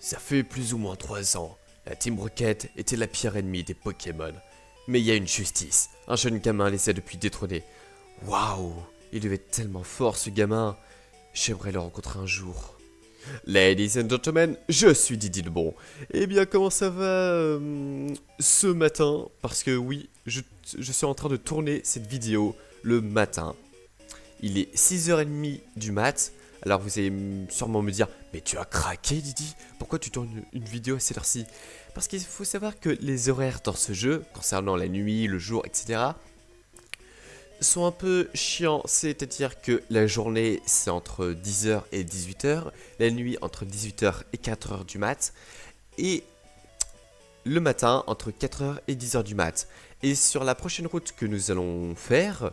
Ça fait plus ou moins 3 ans. La Team Rocket était la pire ennemie des Pokémon. Mais il y a une justice. Un jeune gamin les a depuis détrônés. Waouh, il devait être tellement fort ce gamin. J'aimerais le rencontrer un jour. Ladies and gentlemen, je suis Didi le Bon. Eh bien, comment ça va ce matin? Parce que oui, je suis en train de tourner cette vidéo le matin. Il est 6h30 du mat. Alors vous allez sûrement me dire, mais tu as craqué Didi? Pourquoi tu tournes une vidéo à cette heure-ci? Parce qu'il faut savoir que les horaires dans ce jeu, concernant la nuit, le jour, etc., sont un peu chiants. C'est-à-dire que la journée, c'est entre 10h et 18h, la nuit entre 18h et 4h du mat, et le matin entre 4h et 10h du mat. Et sur la prochaine route que nous allons faire,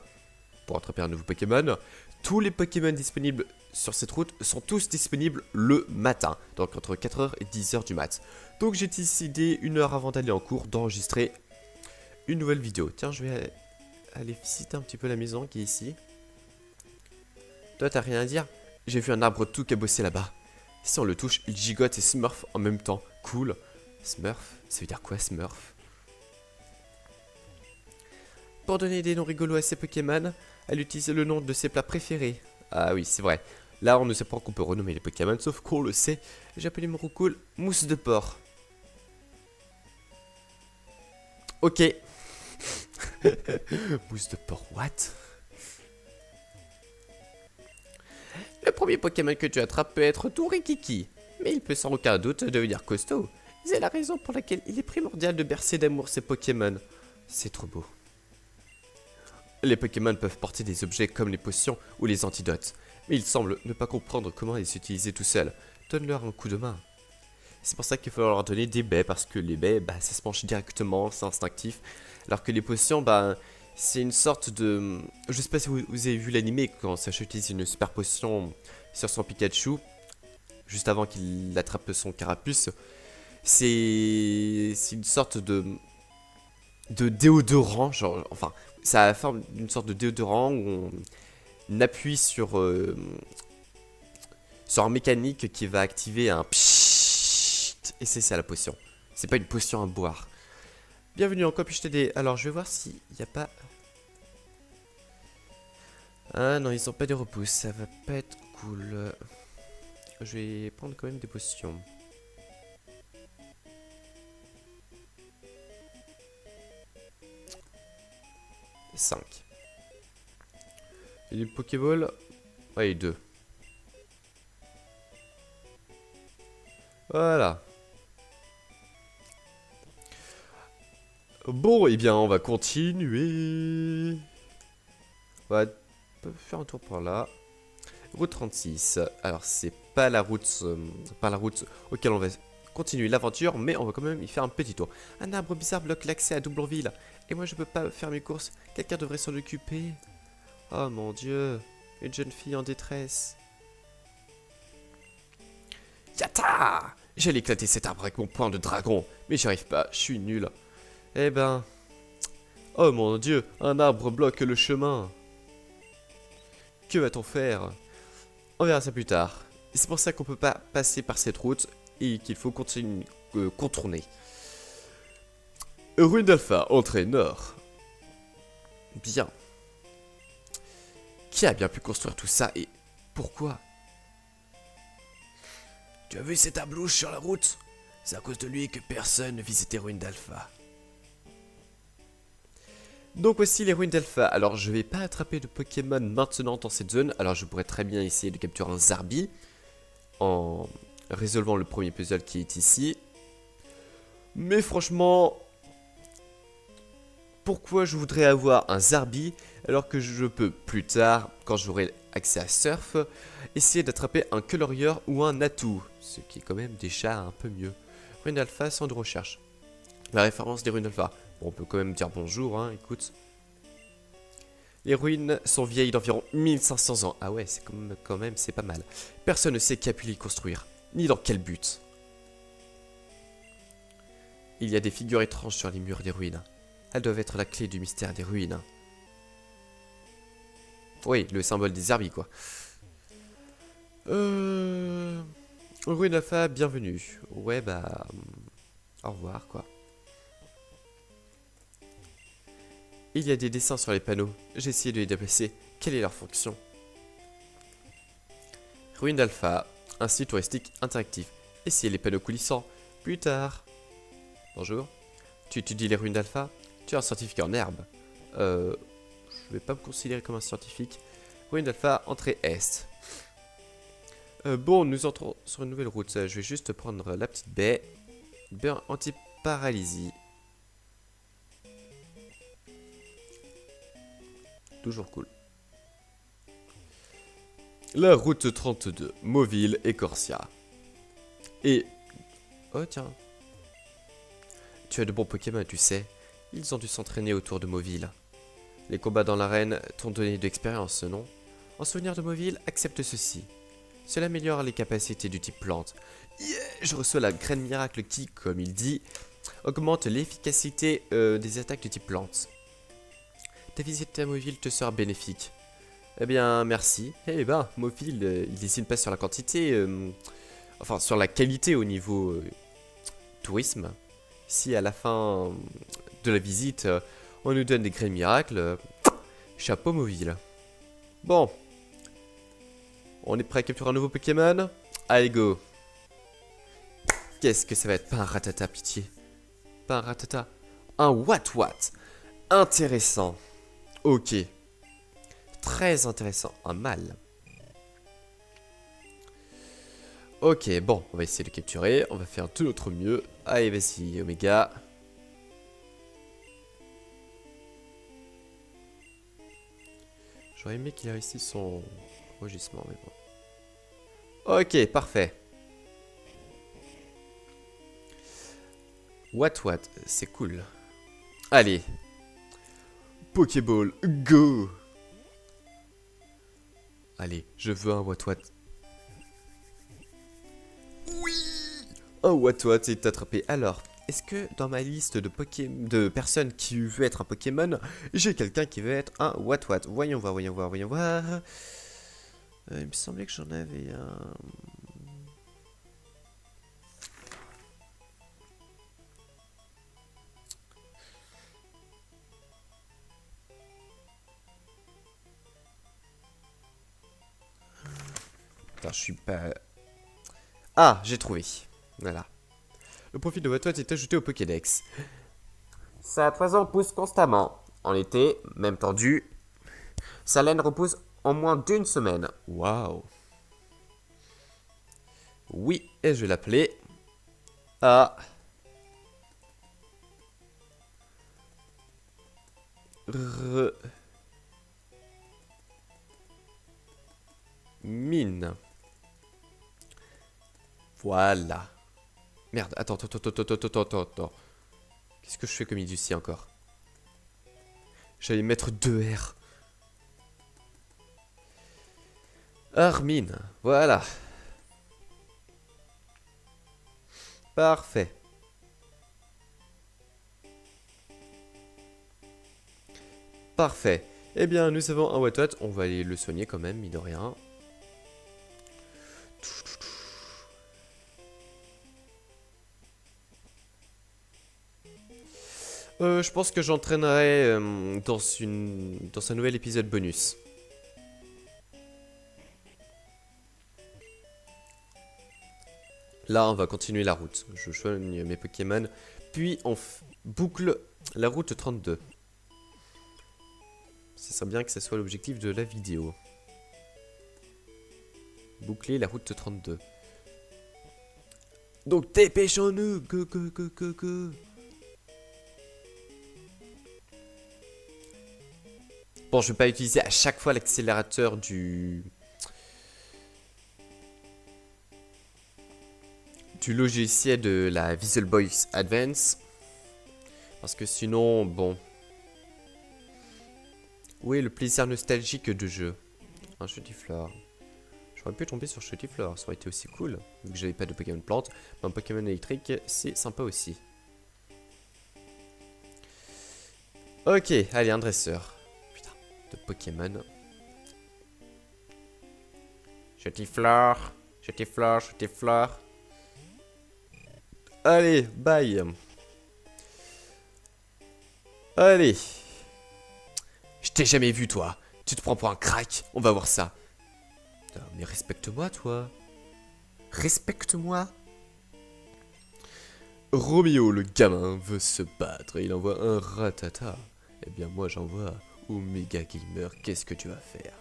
pour attraper un nouveau Pokémon, tous les Pokémon disponibles sur cette route sont tous disponibles le matin, donc entre 4h et 10h du mat. Donc j'ai décidé, une heure avant d'aller en cours, d'enregistrer une nouvelle vidéo. Tiens, je vais aller visiter un petit peu la maison qui est ici. Toi, t'as rien à dire? J'ai vu un arbre tout cabossé là-bas. Si on le touche, il gigote et smurf en même temps. Cool. Smurf? Ça veut dire quoi, smurf? Pour donner des noms rigolos à ses Pokémon, elle utilise le nom de ses plats préférés. Ah oui, c'est vrai. Là, on nous apprend qu'on peut renommer les Pokémon, sauf qu'on le sait. J'ai appelé mon roucoule mousse de porc. Ok. Mousse de porc, what? Le premier Pokémon que tu attrapes peut être tout rikiki, mais il peut sans aucun doute devenir costaud. C'est la raison pour laquelle il est primordial de bercer d'amour ces Pokémon. C'est trop beau. Les Pokémon peuvent porter des objets comme les potions ou les antidotes, mais ils semblent ne pas comprendre comment les utiliser tout seuls. Donne-leur un coup de main. C'est pour ça qu'il faut leur donner des baies, parce que les baies, bah, ça se mange directement, c'est instinctif. Alors que les potions, bah, c'est une sorte de... Je sais pas si vous avez vu l'animé, quand Sacha utilise une super potion sur son Pikachu, juste avant qu'il attrape son carapuce. C'est une sorte de déodorant, genre, enfin, ça a la forme d'une sorte de déodorant où on appuie sur un mécanique qui va activer un pshhh, et c'est ça la potion. C'est pas une potion à boire. Bienvenue, en quoi puis-je t'aider? Alors, je vais voir s'il n'y a pas... Ah non, ils ont pas de repousses, ça va pas être cool. Je vais prendre quand même des potions. « 5. Et du Pokéball? Ouais, 2. Voilà. Bon, eh bien, on va continuer. On va faire un tour par là. Route 36. Alors, c'est pas la route, auquel on va continuer l'aventure, mais on va quand même y faire un petit tour. Un arbre bizarre bloque l'accès à Doublonville. Et moi, je peux pas faire mes courses. Quelqu'un devrait s'en occuper. Oh mon dieu. Une jeune fille en détresse. Yata! J'allais éclater cet arbre avec mon poing de dragon, mais j'y arrive pas, je suis nul. Eh ben... Oh mon dieu, un arbre bloque le chemin. Que va-t-on faire? On verra ça plus tard. C'est pour ça qu'on peut pas passer par cette route et qu'il faut continuer, contourner. Ruine d'Alpha, entrée nord. Bien. Qui a bien pu construire tout ça et pourquoi? Tu as vu cet tablouche sur la route? C'est à cause de lui que personne ne visitait Ruine d'Alpha. Donc voici les ruines d'Alpha. Alors je vais pas attraper de Pokémon maintenant dans cette zone. Alors je pourrais très bien essayer de capturer un Zarbi en résolvant le premier puzzle qui est ici. Mais franchement, pourquoi je voudrais avoir un Zarbi alors que je peux plus tard, quand j'aurai accès à Surf, essayer d'attraper un Colorieur ou un Natu, ce qui est quand même déjà un peu mieux. Ruine d'Alpha, centre de recherche. La référence des ruines d'Alpha. Bon, on peut quand même dire bonjour, hein, écoute. Les ruines sont vieilles d'environ 1500 ans. Ah ouais, c'est quand même, c'est pas mal. Personne ne sait qui a pu les construire, ni dans quel but. Il y a des figures étranges sur les murs des ruines. Elles doivent être la clé du mystère des ruines. Oui, le symbole des Zarbi, quoi. Ruine Alpha, bienvenue. Ouais, bah... Au revoir, quoi. Il y a des dessins sur les panneaux. J'ai essayé de les déplacer. Quelle est leur fonction? Ruine d'Alpha, un site touristique interactif. Essayez les panneaux coulissants. Plus tard. Bonjour. Tu étudies les ruines d'Alpha? Tu es un scientifique en herbe. Je vais pas me considérer comme un scientifique. Ruine d'Alpha, entrée est. Bon, nous entrons sur une nouvelle route. Je vais juste prendre la petite baie. Baie anti-paralysie. Toujours cool. La route 32, Mauville et Corsia. Et... Oh tiens. Tu as de bons Pokémon, tu sais. Ils ont dû s'entraîner autour de Mauville. Les combats dans l'arène t'ont donné de l'expérience, non? En souvenir de Mauville, accepte ceci. Cela améliore les capacités du type plante. Yeah, je reçois la graine miracle qui, comme il dit, augmente l'efficacité des attaques de type plante. Ta visite à Mauville te sera bénéfique. Eh bien, merci. Eh ben, Mauville, il décide pas sur la quantité, enfin sur la qualité au niveau tourisme. Si à la fin de la visite, on nous donne des graines miracles, chapeau Mauville. Bon. On est prêt à capturer un nouveau Pokémon? Allez, go. Qu'est-ce que ça va être? Pas un Ratata, pitié. Pas un Ratata. Un What. Intéressant. Ok. Très intéressant. Un mâle. Ok, bon. On va essayer de le capturer. On va faire de notre mieux. Allez, vas-y, Omega. J'aurais aimé qu'il réussisse son rugissement, mais bon. Ok, parfait. What, c'est cool. Allez. Pokéball, go! Allez, je veux un What. Oui! Un What est attrapé. Alors, est-ce que dans ma liste de personnes qui veulent être un Pokémon, j'ai quelqu'un qui veut être un What? Voyons voir. Il me semblait que j'en avais un... Attends, je suis pas... Ah, j'ai trouvé. Voilà. Le profil de What est ajouté au Pokédex. Sa toison pousse constamment. En été, même tendu, sa laine repousse en moins d'une semaine. Waouh. Oui, et je vais l'appeler... A... R... Mine. Voilà. Merde, attends. Qu'est-ce que je fais comme ici encore? J'allais mettre 2 R. Armine, voilà. Parfait. Parfait. Eh bien, nous avons un What, on va aller le soigner quand même, mine de rien. Je pense que j'entraînerai dans un nouvel épisode bonus. Là, on va continuer la route. Je soigne mes Pokémon. Puis, on boucle la route 32. Ce serait bien que ce soit l'objectif de la vidéo. Boucler la route 32. Donc, dépêchons-nous. Go. Bon, je vais pas utiliser à chaque fois l'accélérateur du logiciel de la Visual Voice Advance. Parce que sinon, bon... Où est le plaisir nostalgique de jeu? Un Chutiflore. J'aurais pu tomber sur Chutiflore, ça aurait été aussi cool. Vu que j'avais pas de Pokémon plante. Mais un Pokémon électrique, c'est sympa aussi. Ok, allez, un dresseur. Putain, de Pokémon. Chutiflore. Je t'effleure, je t'effleure. Allez, bye. Allez. Je t'ai jamais vu, toi. Tu te prends pour un crack. On va voir ça. Putain, mais respecte-moi, toi. Respecte-moi. Roméo, le gamin, veut se battre et il envoie un ratata. Eh bien, moi, j'envoie Omega Gamer. Qu'est-ce que tu vas faire?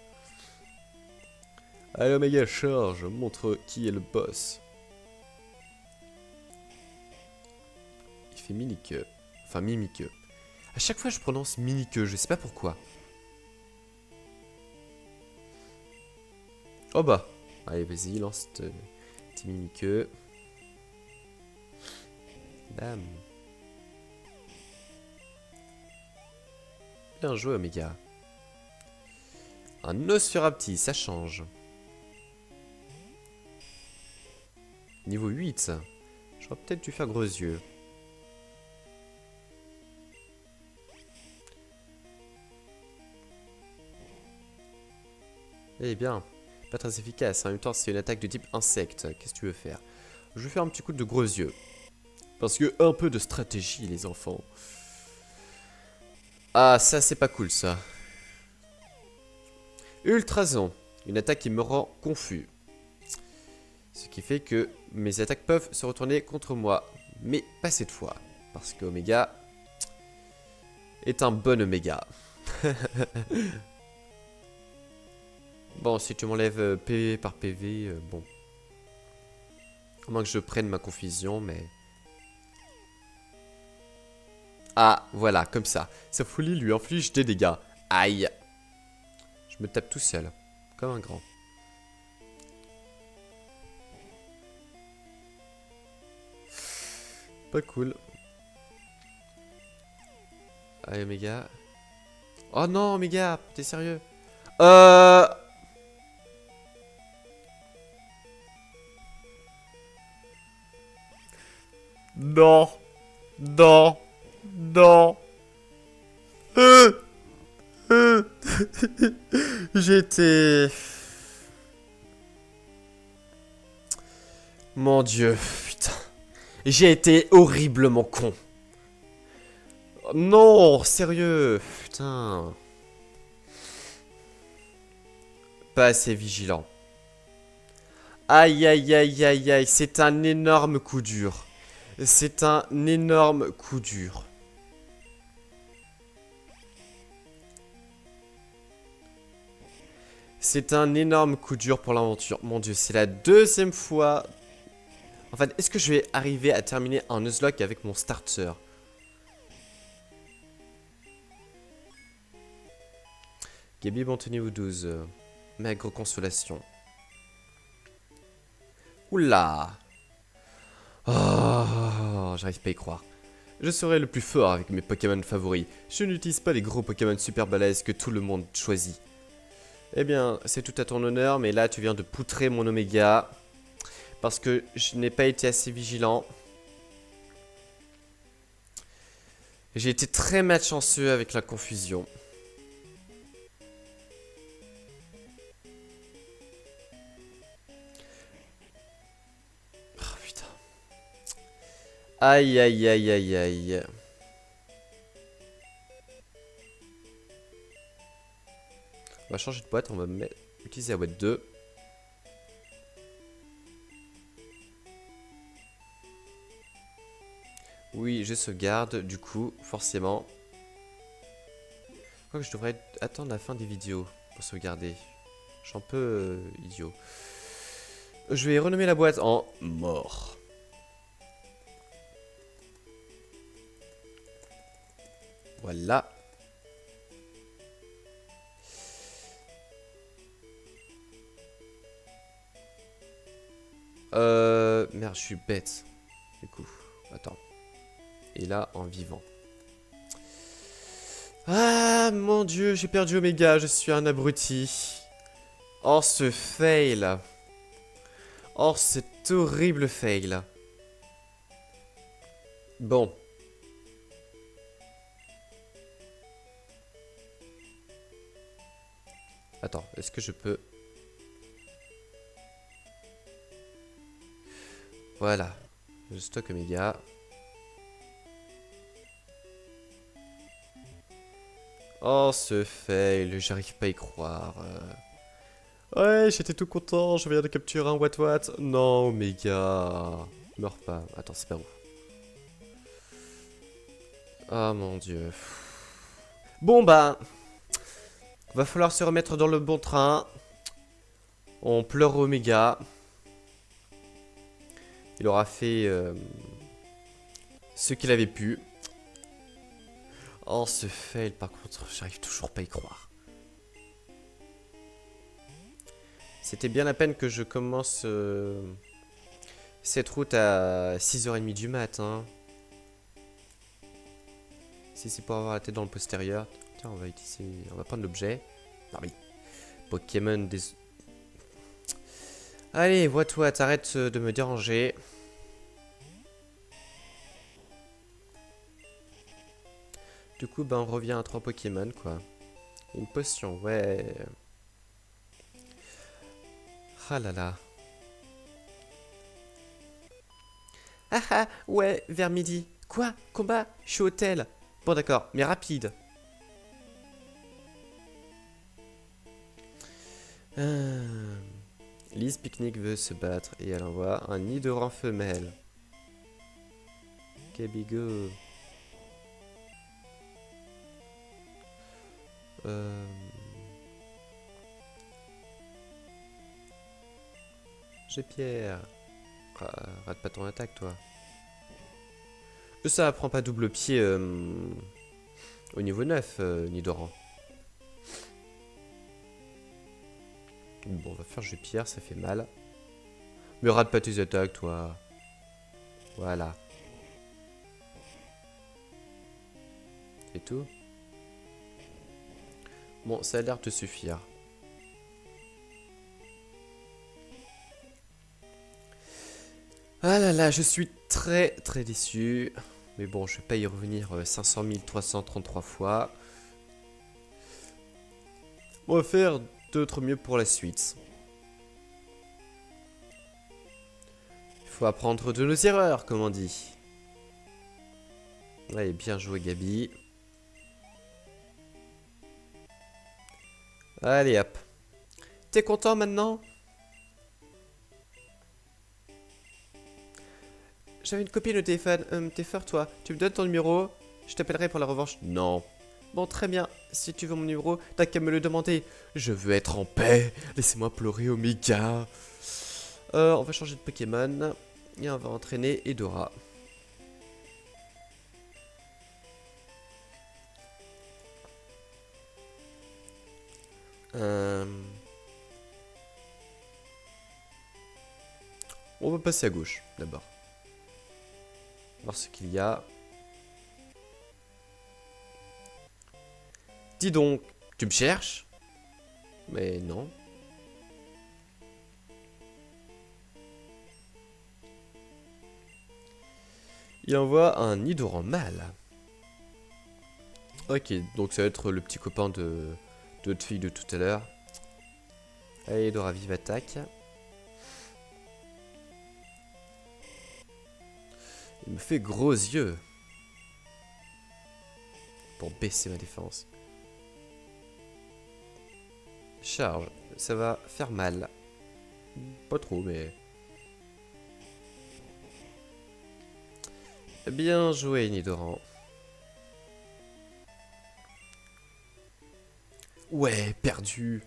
Allez, Omega, charge. Montre qui est le boss. Il fait Minique. Enfin, Mimique. À chaque fois, je prononce Minique. Je sais pas pourquoi. Oh bah. Allez, vas-y, lance tes Mimique. Bam. Bien joué, Omega. Un Nosferapti, ça change. Niveau 8. J'aurais peut-être dû faire gros yeux. Eh bien, pas très efficace. En même temps, c'est une attaque de type insecte. Qu'est-ce que tu veux faire? Je vais faire un petit coup de gros yeux. Parce que un peu de stratégie, les enfants. Ah, ça, c'est pas cool, ça. Ultrason. Une attaque qui me rend confus. Ce qui fait que mes attaques peuvent se retourner contre moi. Mais pas cette fois. Parce que Omega est un bon Omega. Bon, si tu m'enlèves PV par PV, bon. À moins que je prenne ma confusion, mais... Ah, voilà, comme ça. Sa folie lui inflige des dégâts. Aïe. Je me tape tout seul. Comme un grand. Pas cool. Allez, Omega. Oh non, Omega, t'es sérieux? Non. Non. Non. J'étais... Mon Dieu, putain. J'ai été horriblement con. Non, sérieux, putain. Pas assez vigilant. Aïe, aïe, aïe, aïe, aïe, c'est un énorme coup dur. C'est un énorme coup dur. C'est un énorme coup dur pour l'aventure. Mon Dieu, c'est la deuxième fois. En fait, est-ce que je vais arriver à terminer un Nuzlocke avec mon starter? Gabi Anthony ou 12. Maigre consolation. Oula. Oh, j'arrive pas à y croire. Je serai le plus fort avec mes Pokémon favoris. Je n'utilise pas les gros Pokémon super balèzes que tout le monde choisit. Eh bien, c'est tout à ton honneur, mais là, tu viens de poutrer mon Oméga. Parce que je n'ai pas été assez vigilant. J'ai été très malchanceux avec la confusion. Oh putain. Aïe aïe aïe aïe aïe. On va changer de boîte, on va utiliser la boîte 2. Oui, je sauvegarde, du coup, forcément. Je crois que je devrais attendre la fin des vidéos pour sauvegarder. Je suis un peu idiot. Je vais renommer la boîte en mort. Voilà. Merde, je suis bête. Du coup, attends. Et là, en vivant. Ah, mon Dieu, j'ai perdu Omega, je suis un abruti. Oh, ce fail. Oh, cet horrible fail. Bon. Attends, est-ce que je peux... Voilà. Je stocke Omega. Oh, ce fail, j'arrive pas à y croire. Ouais, j'étais tout content, je viens de capturer un What. Non, Omega. Meurs pas. Attends, c'est par où? Oh mon dieu. Bon bah, va falloir se remettre dans le bon train. On pleure Omega. Il aura fait ce qu'il avait pu. Oh, ce fail, par contre, j'arrive toujours pas à y croire. C'était bien la peine que je commence cette route à 6h30 du matin. Si c'est pour avoir la tête dans le postérieur. Tiens, on va utiliser. On va prendre l'objet. Non mais. Pokémon des. Allez, What, arrête de me déranger. Du coup, ben, on revient à 3 Pokémon, quoi. Une potion, ouais. Ah là là. Ah ah, ouais, vers midi. Quoi? Combat? Je suis au hôtel. Bon, d'accord, mais rapide. Lise Picnic veut se battre et elle envoie un Nidoran femelle. Kabigo. J'ai Pierre. Rate pas ton attaque, toi. Ça prend pas double pied au niveau 9, Nidoran. Bon, on va faire jeu pierre, ça fait mal. Mais rate pas tes attaques, toi. Voilà. C'est tout. Bon, ça a l'air de suffire. Ah là là, je suis très déçu. Mais bon, je vais pas y revenir 500 333 fois. On va faire d'autres mieux pour la suite. Il faut apprendre de nos erreurs, comme on dit. Allez, bien joué, Gabi. Allez, hop. T'es content maintenant? J'avais une copine au téléphone. T'es fort, toi. Tu me donnes ton numéro? Je t'appellerai pour la revanche. Non. Bon, très bien. Si tu veux mon numéro, t'as qu'à me le demander. Je veux être en paix. Laissez-moi pleurer, Omega. On va changer de Pokémon. Et on va entraîner Edora. On va passer à gauche, d'abord. Voir ce qu'il y a. Dis donc, tu me cherches? Mais non. Il envoie un Nidoran mâle. Ok, donc ça va être le petit copain de notre fille de tout à l'heure. Allez, Edora, vive attaque. Il me fait gros yeux. Pour baisser ma défense. Charge, ça va faire mal. Pas trop, mais... Bien joué, Nidoran. Ouais, perdu.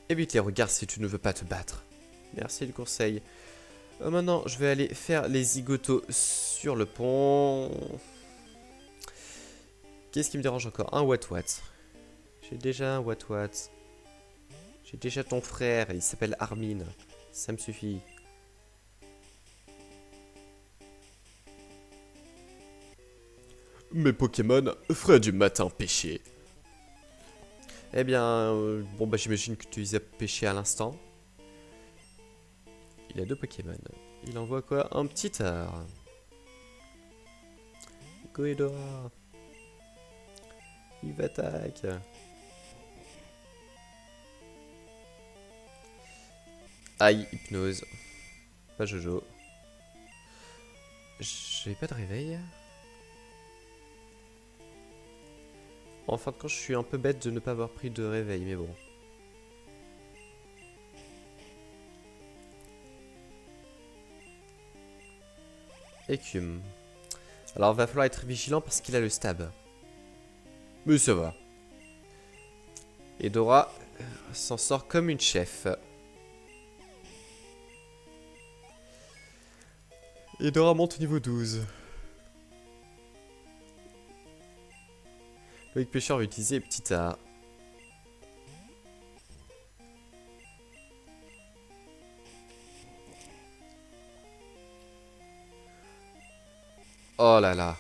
Évite les regards si tu ne veux pas te battre. Merci du conseil. Maintenant, je vais aller faire les zigotos sur le pont. Qu'est-ce qui me dérange encore? Un What. J'ai déjà un What. J'ai déjà ton frère, il s'appelle Armin. Ça me suffit. Mes Pokémon feraient du matin pêcher. Eh bien, bon bah j'imagine que tu les as pêchés à l'instant. Il a 2 Pokémon. Il envoie quoi? Un petit art. Goedora. Il attaque. Aïe, hypnose. Pas Jojo. J'avais pas de réveil. En fin de compte, je suis un peu bête de ne pas avoir pris de réveil, mais bon. Écume. Alors, va falloir être vigilant parce qu'il a le stab. Mais ça va. Et Dora s'en sort comme une chef. Et Dora monte au niveau 12. Loïc Pêcheur va utiliser petit A. Oh là là.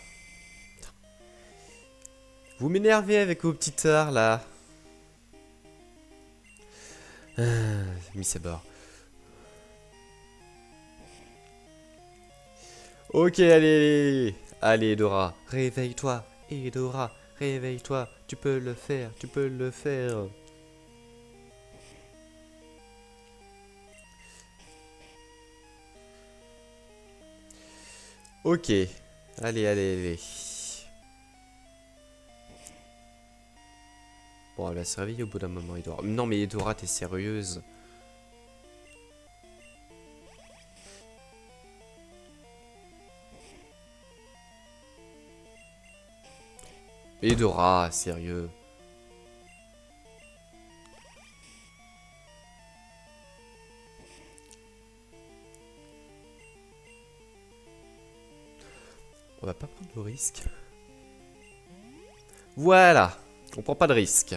Vous m'énervez avec vos petits arts là. Mis à bord. Ok, allez. Allez, Dora. Réveille-toi. Et Dora, réveille-toi. Tu peux le faire. Tu peux le faire. Ok. Allez, allez, allez. Bon, elle va se réveiller au bout d'un moment, Edora. Non, mais Edora, t'es sérieuse? Edora, sérieux. On va pas prendre le risque. Voilà. On prend pas de risque.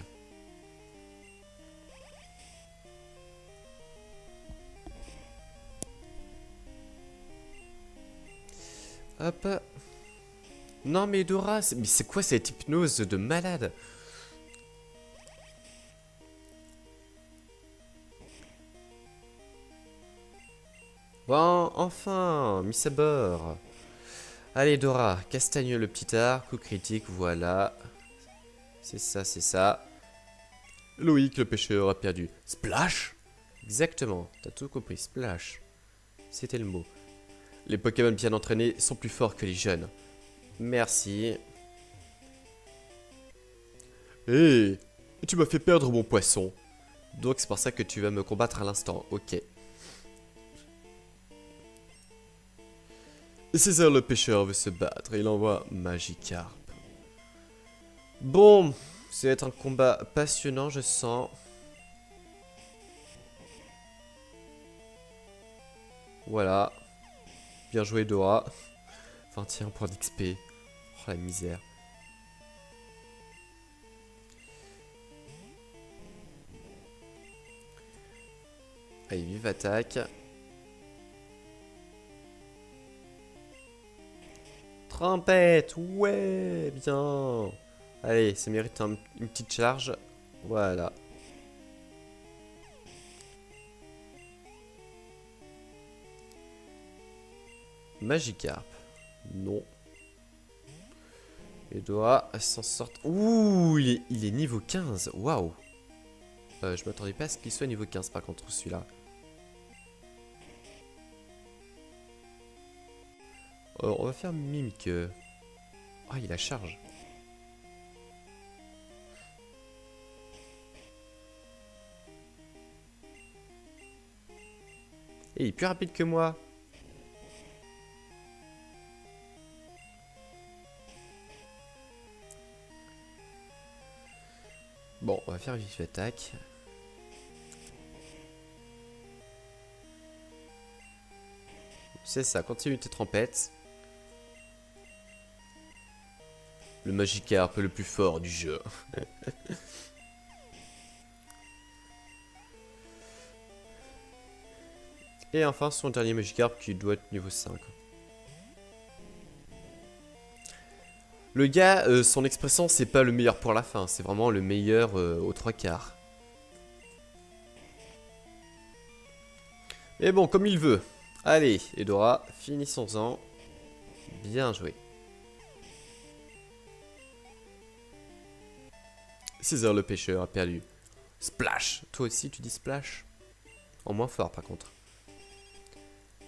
Hop. Non mais Dora, mais c'est quoi cette hypnose de malade? Bon, enfin, mis à bord. Allez Dora, castagne le petit art, coup critique, voilà. C'est ça, c'est ça. Loïc le pêcheur a perdu. Splash? Exactement, t'as tout compris, splash. C'était le mot. Les Pokémon bien entraînés sont plus forts que les jeunes. Merci. Hé, tu m'as fait perdre mon poisson. Donc c'est pour ça que tu vas me combattre à l'instant, ok. César le pêcheur veut se battre, il envoie Magikarp. Bon, ça va être un combat passionnant, je sens. Voilà. Bien joué Dora. 21 points d'XP. Oh la misère. Allez, vive attaque. Trompette, ouais, bien. Allez, ça mérite une petite charge. Voilà. Magikarp. Non. Il doit s'en sortir. Ouh, il est niveau 15. Waouh. Je m'attendais pas à ce qu'il soit niveau 15 par contre, celui-là. On va faire Mimique. Ah, il a charge. Et il est plus rapide que moi. Bon, on va faire vif attaque. C'est ça, continue tes trempettes. Le Magikarp le plus fort du jeu. Et enfin son dernier Magikarp qui doit être niveau 5. Le gars, son expression c'est pas le meilleur pour la fin, c'est vraiment le meilleur aux 3/4. Mais bon, comme il veut. Allez, Edora, finissons-en. Bien joué. César le pêcheur a perdu. Splash. Toi aussi tu dis splash? En moins fort, par contre.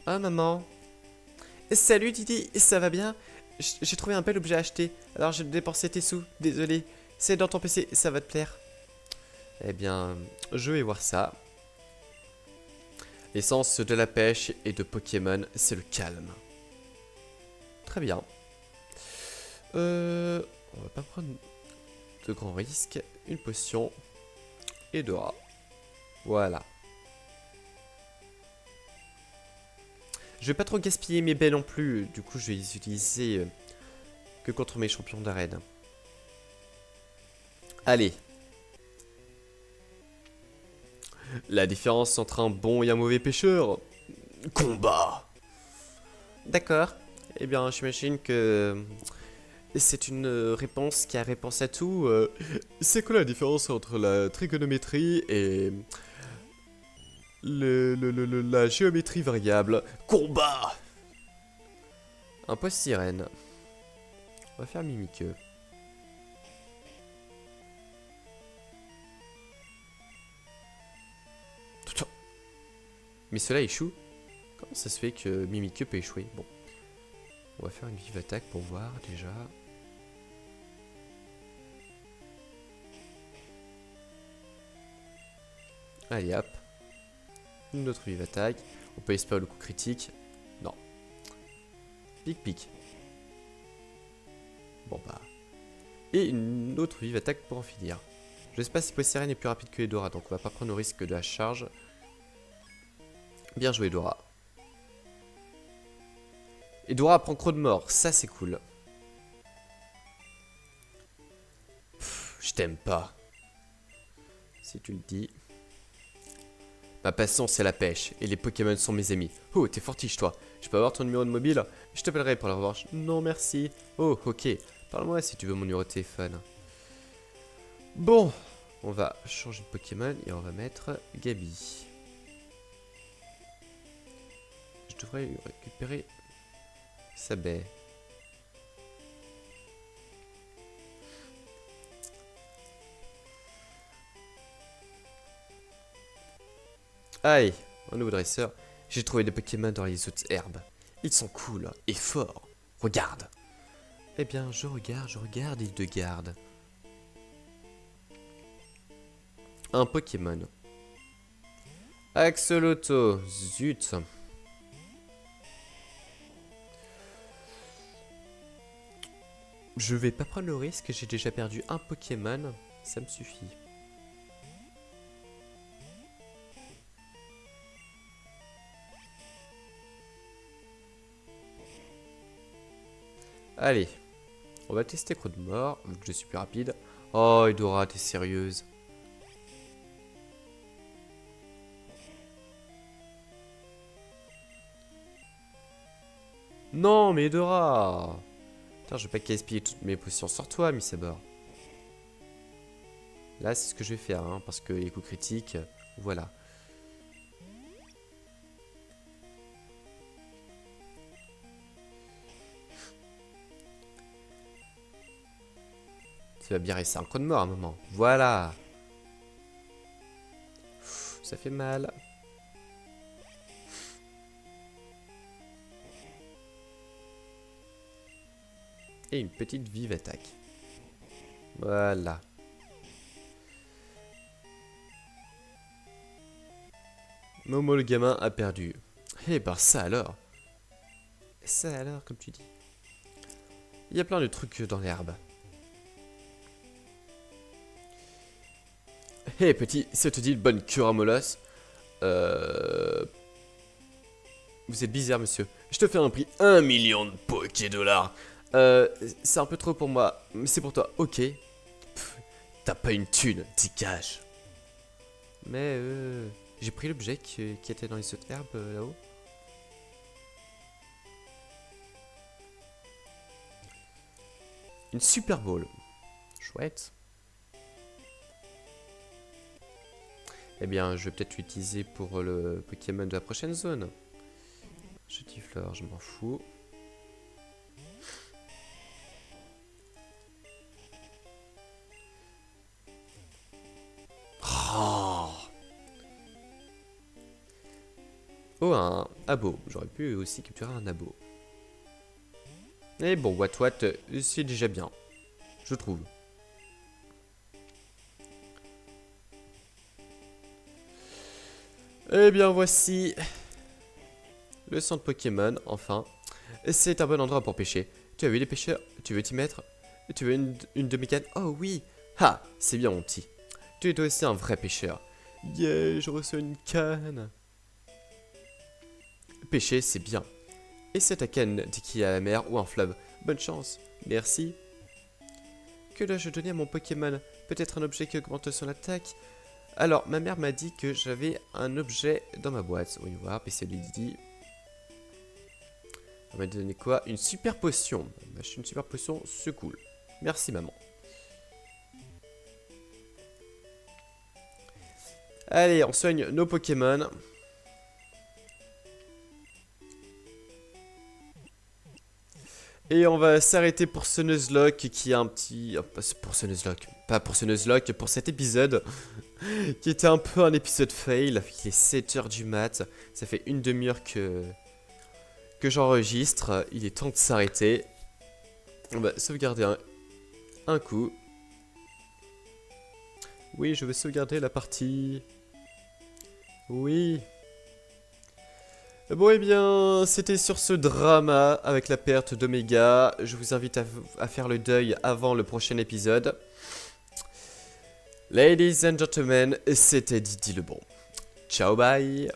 Ah, maman. Salut, Didi, ça va bien? J'ai trouvé un bel objet à acheter. Alors, j'ai dépensé tes sous. Désolé. C'est dans ton PC, ça va te plaire. Eh bien, je vais voir ça. L'essence de la pêche et de Pokémon, c'est le calme. Très bien. On va pas prendre de grands risques. Une potion et Dora. Voilà. Je vais pas trop gaspiller mes baies non plus. Du coup, je vais les utiliser que contre mes champions d'arène. Allez. La différence entre un bon et un mauvais pêcheur. Combat. D'accord. Eh bien, j'imagine que c'est une réponse qui a réponse à tout. C'est quoi la différence entre la trigonométrie et la géométrie variable? Combat. Un poste sirène. On va faire Mimiqueux. Mais cela échoue. Comment ça se fait que Mimiqueux peut échouer? Bon. On va faire une vive attaque pour voir déjà. Allez hop. Une autre vive attaque. On peut espérer le coup critique. Non. Pic pic. Bon bah. Et une autre vive attaque pour en finir. Je sais pas si Poissirène est plus rapide que Edora, donc on va pas prendre le risque de la charge. Bien joué Edora. Edora prend croc de mort, ça c'est cool. Je t'aime pas. Si tu le dis. Ma passion c'est la pêche, et les Pokémon sont mes amis. Oh, t'es fortiche toi. Je peux avoir ton numéro de mobile? Je t'appellerai pour la revanche. Non merci. Oh, ok. Parle-moi si tu veux mon numéro de téléphone. Bon, on va changer de Pokémon et on va mettre Gabi. Je devrais récupérer sa baie. Allez, un nouveau dresseur. J'ai trouvé des Pokémon dans les autres herbes. Ils sont cool et forts. Regarde. Eh bien, je regarde, il te garde. Un Pokémon. Axolotl. Zut. Je vais pas prendre le risque, j'ai déjà perdu un Pokémon. Ça me suffit. Allez. On va tester croc de mort, vu que je suis plus rapide. Oh, Edora, t'es sérieuse? Non, mais Edora! Putain, je vais pas gaspiller toutes mes potions sur toi, Misabor. Là, c'est ce que je vais faire, hein, parce que les coups critiques, voilà. Tu vas bien rester un croc de mort à un moment. Voilà! Ça fait mal. Et une petite vive attaque. Voilà. Momo le gamin a perdu. Eh ben ça alors. Ça alors, comme tu dis. Il y a plein de trucs dans l'herbe. Hé petit, ça te dit une bonne cure à molosse? Vous êtes bizarre monsieur. Je te fais un prix 1 million de Poké-dollars. C'est un peu trop pour moi, mais c'est pour toi, ok. T'as pas une thune, dégage. Mais j'ai pris l'objet qui était dans les autres herbes là-haut. Une Super Bowl. Chouette. Eh bien, je vais peut-être l'utiliser pour le Pokémon de la prochaine zone. Jetifleur, je m'en fous. Oh. Oh, un abo. J'aurais pu aussi capturer un abo. Et bon, what, c'est déjà bien. Je trouve. Eh bien, voici le centre Pokémon, enfin. C'est un bon endroit pour pêcher. Tu as vu les pêcheurs? Tu veux t'y mettre? Tu veux une demi-canne? Oh oui! Ha! C'est bien, mon petit. Tu es toi aussi un vrai pêcheur. Yeah, je reçois une canne. Pêcher, c'est bien. Et c'est ta canne dès qu'il y a la mer ou un fleuve. Bonne chance. Merci. Que dois-je donner à mon Pokémon? Peut-être un objet qui augmente son attaque? Alors, ma mère m'a dit que j'avais un objet dans ma boîte. Oui, voir, PC lui dit. Elle m'a donné quoi? Une super potion. Une super potion, c'est cool. Merci, maman. Allez, on soigne nos Pokémon. Et on va s'arrêter pour ce Nuzlocke qui a un petit... pour ce Nuzlocke. Pas pour ce Nuzlocke, pour cet épisode. Qui était un peu un épisode fail. Il est 7h du mat. Ça fait une demi-heure que j'enregistre. Il est temps de s'arrêter. On va sauvegarder un coup. Oui, je vais sauvegarder la partie. Oui. Bon, eh bien, c'était sur ce drama avec la perte d'Omega. Je vous invite à faire le deuil avant le prochain épisode. Ladies and gentlemen, c'était Didi le Bon. Ciao, bye.